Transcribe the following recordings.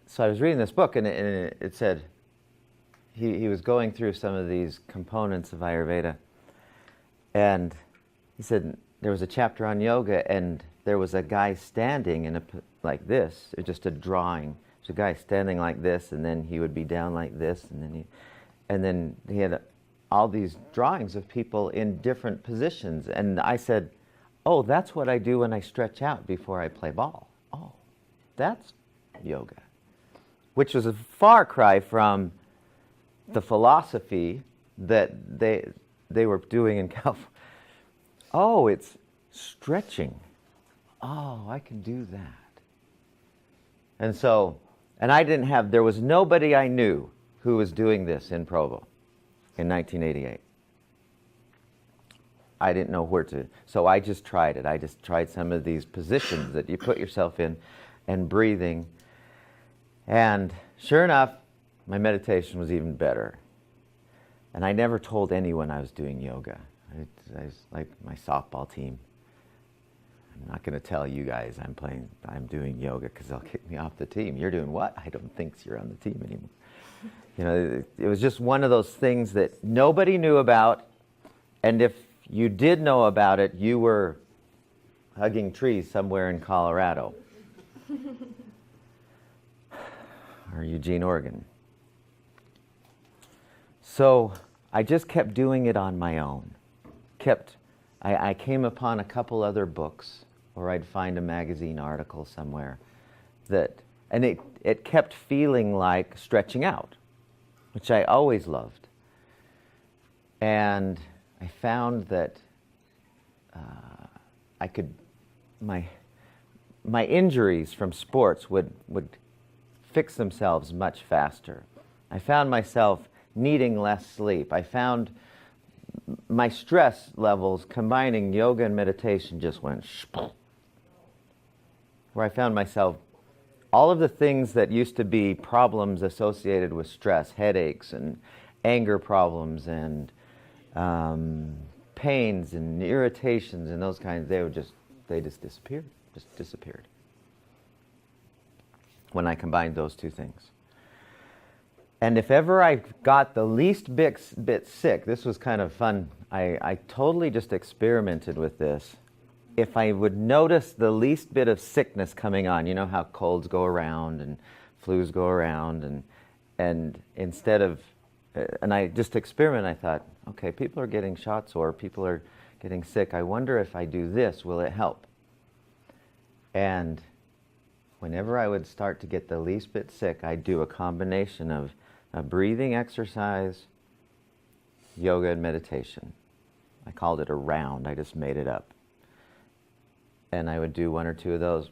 so I was reading this book, and it said he was going through some of these components of Ayurveda, and he said there was a chapter on yoga, and there was a guy standing in like this, just a drawing. There's a guy standing like this, and then he would be down like this, and then he had all these drawings of people in different positions. And I said, oh, that's what I do when I stretch out before I play ball. Oh, that's yoga. Which was a far cry from the philosophy that they were doing in California. Oh, it's stretching. Oh, I can do that. And so, and there was nobody I knew who was doing this in Provo in 1988. I didn't know where to, so I just tried it. I just tried some of these positions that you put yourself in and breathing. And sure enough, my meditation was even better. And I never told anyone I was doing yoga. I was like my softball team. I'm not going to tell you guys I'm doing yoga because they'll kick me off the team. You're doing what? I don't think you're on the team anymore. You know, it was just one of those things that nobody knew about, and if you did know about it, you were hugging trees somewhere in Colorado or Eugene, Oregon. So I just kept doing it on my own. I came upon a couple other books, or I'd find a magazine article somewhere and it kept feeling like stretching out, which I always loved. And I found that my injuries from sports would fix themselves much faster. I found myself needing less sleep. I found my stress levels combining yoga and meditation just went where I found myself, all of the things that used to be problems associated with stress, headaches and anger problems and pains and irritations and those kinds, they just disappeared when I combined those two things. And if ever I got the least bit sick, this was kind of fun. I totally just experimented with this. If I would notice the least bit of sickness coming on, you know how colds go around and flus go around, and instead of, and I just experimented, I thought, okay, people are getting shots or people are getting sick. I wonder if I do this, will it help? And whenever I would start to get the least bit sick, I'd do a combination of a breathing exercise, yoga, and meditation. I called it a round. I just made it up. And I would do one or two of those.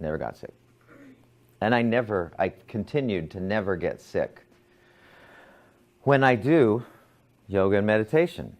Never got sick. And I continued to never get sick when I do yoga and meditation.